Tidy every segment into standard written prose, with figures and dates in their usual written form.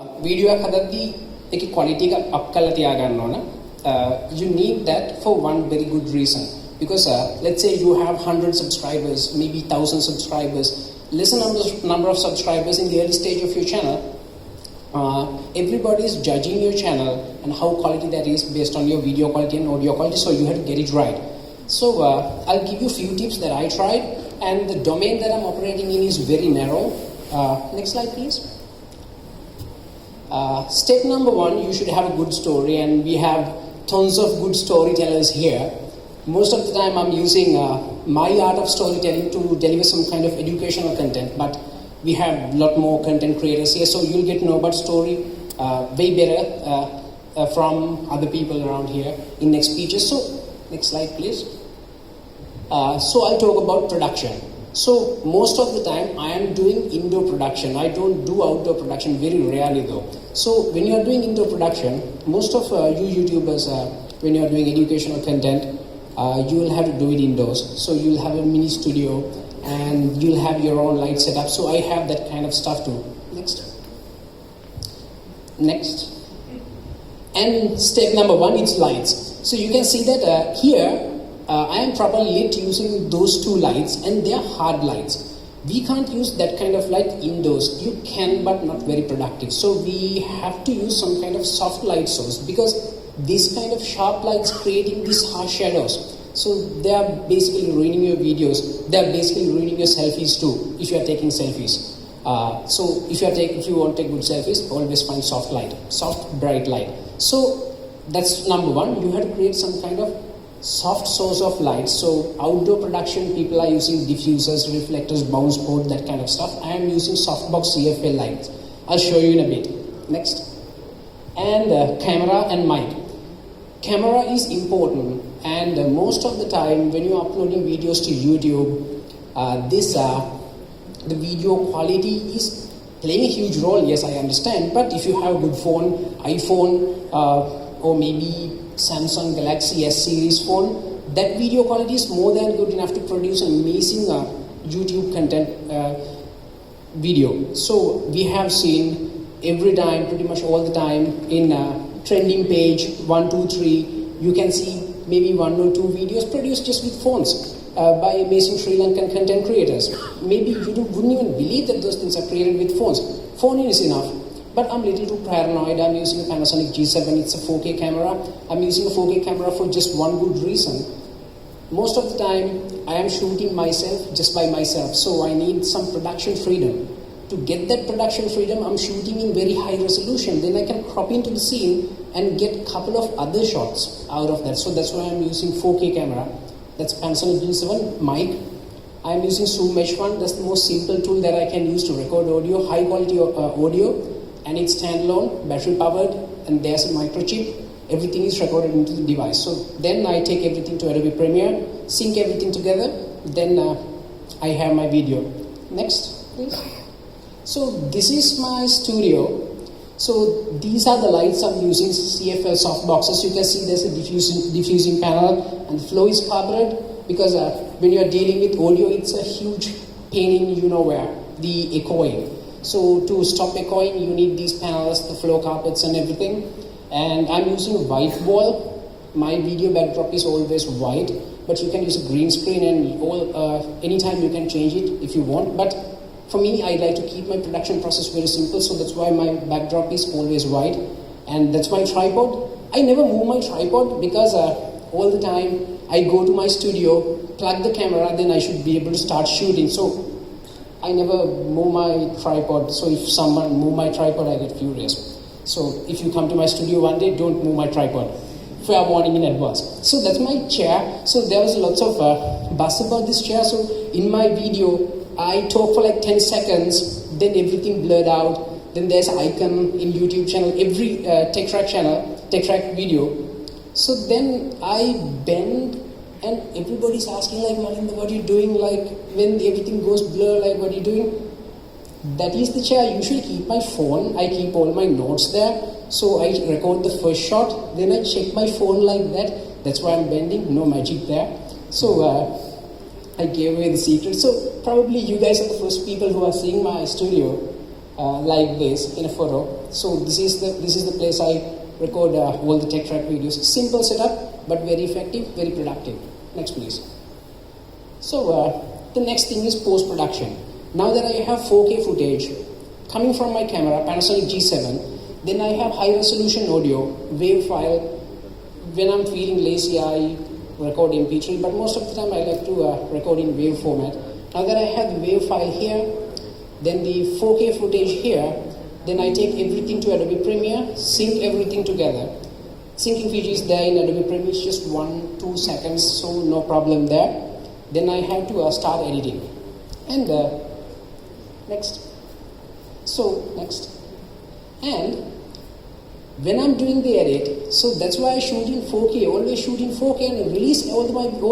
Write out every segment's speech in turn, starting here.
Video එක හදද්දී ඒකේ quality එක up කරලා තියා ගන්න ඕන. You need that for one very good reason. Because let's say you have 100 subscribers, maybe 1,000 subscribers, less number of subscribers in the early stage of your channel. Everybody is judging your channel and how quality that is based on your video quality and audio quality, so you have to get it right. So I'll give you a few tips that I tried, and the domain that I'm operating in is very narrow. Next slide, please. Step number one, you should have a good story, and we have tons of good storytellers here. Most of the time I'm using my art of storytelling to deliver some kind of educational content, but we have a lot more content creators here, so you'll get to know about story way better from other people around here in next speeches. So next slide, please. So I'll talk about production. So most of the time I am doing indoor production. I don't do outdoor production, very rarely though. So when you are doing indoor production, most of you YouTubers, when you are doing educational content, you will have to do it indoors. So you'll have a mini studio and you'll have your own light setup. So I have that kind of stuff too. Next. And step number one, it's lights. So you can see that here I am properly lit using those two lights, and they are hard lights. We can't use that kind of light indoors. You can, but not very productive. So we have to use some kind of soft light source, because this kind of sharp lights creating these harsh shadows. So they are basically ruining your videos. They are basically ruining your selfies too, if you are taking selfies. So if you want to take good selfies, always find soft light, soft bright light. So that's number one. You have to create some kind of soft source of light. So outdoor production, people are using diffusers, reflectors, bounce board, that kind of stuff. I am using softbox CFL lights. I'll show you in a bit. Next. And camera and mic. Camera is important, and most of the time when you're uploading videos to YouTube, the video quality is playing a huge role. Yes, I understand, but if you have a good phone, iPhone, or maybe Samsung Galaxy S series phone, that video quality is more than good enough to produce an amazing YouTube content video. So we have seen every time, pretty much all the time, in trending page 1, 2, 3, you can see maybe 1 or 2 videos produced just with phones by amazing Sri Lankan content creators. Maybe you wouldn't even believe that those things are created with phones. Phone is enough. But I'm a little too paranoid. I'm using a Panasonic G7. It's a 4K camera. I'm using a 4K camera for just one good reason. Most of the time, I am shooting myself just by myself. So I need some production freedom. To get that production freedom, I'm shooting in very high resolution. Then I can crop into the scene and get a couple of other shots out of that. So that's why I'm using 4K camera. That's Panasonic G7 mic. I'm using Zoom Mesh 1. That's the most simple tool that I can use to record audio, high quality audio. And it's standalone, battery powered, and there's a microchip. Everything is recorded into the device. So then I take everything to Adobe Premiere, sync everything together, then I have my video. Next, please. So this is my studio. So these are the lights I'm using, CFL soft boxes. You can see there's a diffusing panel, and the flow is carpeted, because when you're dealing with audio, it's a huge pain in you-know-where, the echoing. So to stop echoing, you need these panels, the floor carpets and everything. And I'm using a white wall. My video backdrop is always white, but you can use a green screen, and anytime you can change it if you want. But for me, I like to keep my production process very simple, so that's why my backdrop is always white. And that's my tripod. I never move my tripod, because all the time I go to my studio, plug the camera, then I should be able to start shooting. So I never move my tripod. So if someone move my tripod, I get furious. So if you come to my studio one day, don't move my tripod. Fair warning in advance. So that's my chair. So there was lots of buzz about this chair. So in my video, I talk for like 10 seconds, then everything blurred out. Then there's an icon in YouTube channel, every Trackh video. So then I bend, and everybody's asking like, Malinda, what are you doing? Like when everything goes blur, like what are you doing? That is the chair. I usually keep my phone. I keep all my notes there. So I record the first shot, then I check my phone like that. That's why I'm bending, no magic there. So I gave away the secret. So probably you guys are the first people who are seeing my studio like this in a photo. So this is the place I record all the tech track videos. Simple setup, but very effective, very productive. Next, please. So the next thing is post-production. Now that I have 4K footage coming from my camera, Panasonic G7, then I have high-resolution audio, wave file. When I'm feeling lazy, I record MP3, but most of the time I like to record in wave format. Now that I have the wave file here, then the 4K footage here, then I take everything to Adobe Premiere, sync everything together. Syncing feature is there in Adobe Premiere, it's just 1-2 seconds, so no problem there. Then I have to start editing. And next. So next. And when I'm doing the edit, so that's why I shoot in 4K, always shoot in 4K and release all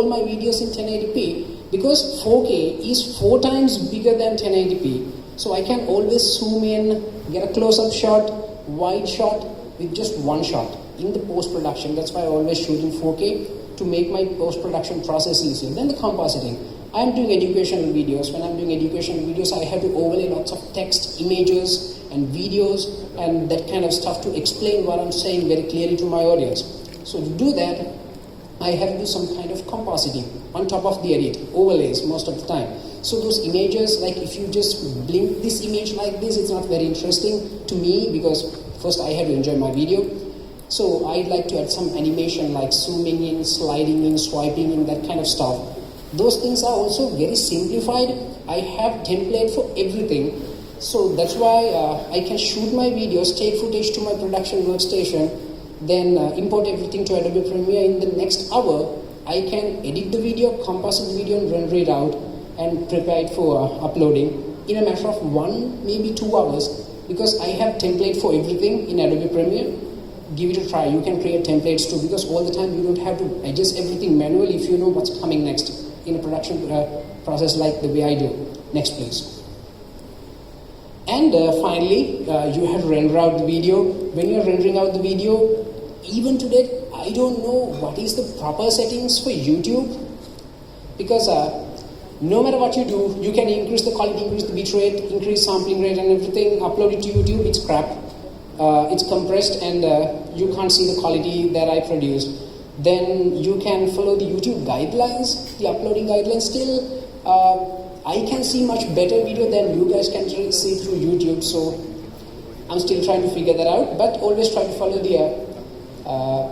my videos in 1080p, because 4K is 4 times bigger than 1080p. So I can always zoom in, get a close-up shot, wide shot with just one shot in the post-production. That's why I always shoot in 4K to make my post-production process easier. Then the compositing. I'm doing educational videos. When I'm doing educational videos, I have to overlay lots of text, images, and videos, and that kind of stuff to explain what I'm saying very clearly to my audience. So to do that, I have to do some kind of compositing on top of the edit, overlays most of the time. So those images, like if you just blink this image like this, it's not very interesting to me, because first I have to enjoy my video. So I'd like to add some animation like zooming in, sliding in, swiping in, that kind of stuff. Those things are also very simplified. I have template for everything. So that's why I can shoot my videos, take footage to my production workstation, then import everything to Adobe Premiere. In the next hour, I can edit the video, composite the video, and render it out and prepare it for uploading in a matter of 1, maybe 2 hours, because I have template for everything in Adobe Premiere. Give it a try. You can create templates too, because all the time you don't have to adjust everything manually if you know what's coming next in a production process like the way I do. Next, please. And finally, you have to render out the video. When you're rendering out the video, even today, I don't know what is the proper settings for YouTube, because no matter what you do, you can increase the quality, increase the bit rate, increase sampling rate and everything, upload it to YouTube, it's crap. It's compressed and you can't see the quality that I produced. Then you can follow the YouTube guidelines, the uploading guidelines. Still, I can see much better video than you guys can see through YouTube. So I'm still trying to figure that out, but always try to follow the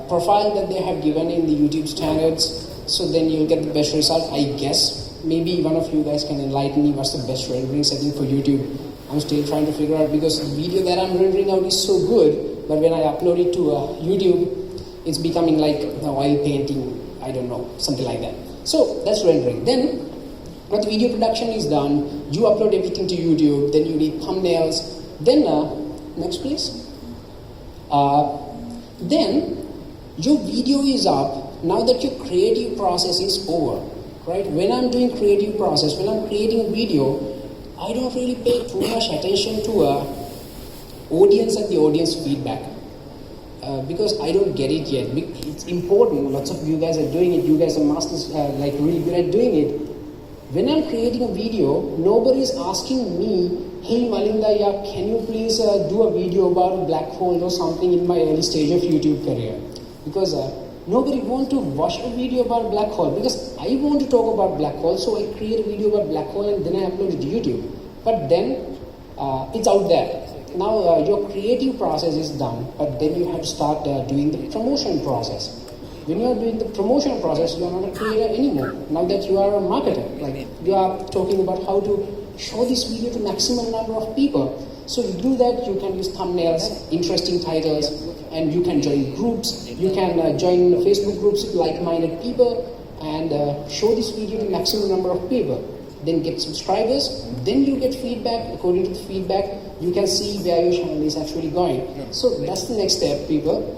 profile that they have given in the YouTube standards. So then you'll get the best result, I guess. Maybe one of you guys can enlighten me what's the best rendering setting for YouTube. I'm still trying to figure out, because the video that I'm rendering out is so good, but when I upload it to YouTube, it's becoming like oil painting, I don't know, something like that. So that's rendering. Then, when the video production is done, you upload everything to YouTube, then you need thumbnails. Then, next please. Then, your video is up, now that your creative process is over, right? When I'm doing creative process, when I'm creating a video, I don't really pay too much attention to audience and the audience feedback, because I don't get it yet. It's important. Lots of you guys are doing it. You guys are masters, like really good at doing it. When I'm creating a video, nobody is asking me, "Hey Malinda, yeah, can you please do a video about a black hole or something in my early stage of YouTube career?" Because nobody wants to watch a video about black hole, because I want to talk about black hole, so I create a video about black hole and then I upload it to YouTube. But then it's out there. Now your creative process is done, but then you have to start doing the promotion process. When you are doing the promotion process, you are not a creator anymore. Now that you are a marketer, like you are talking about how to show this video to maximum number of people. So to do that, you can use thumbnails, interesting titles, and you can join groups. You can join Facebook groups with like-minded people and show this video to maximum number of people. Then get subscribers. Then you get feedback. According to the feedback, you can see where your channel is actually going. So that's the next step, people.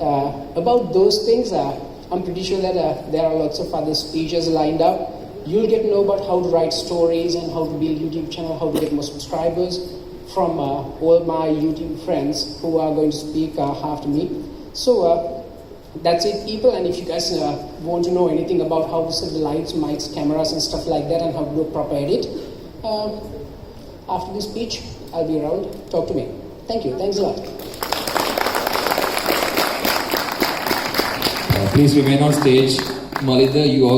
About those things, I'm pretty sure that there are lots of other speeches lined up. You'll get to know about how to write stories and how to build YouTube channel, how to get more subscribers from all my YouTube friends who are going to speak after me. So that's it, people. And if you guys want to know anything about how to set the lights, mics, cameras and stuff like that, and how to do a proper edit, after this speech, I'll be around. Talk to me. Thank you. Thanks a lot. Please remain on stage. Malinda, you all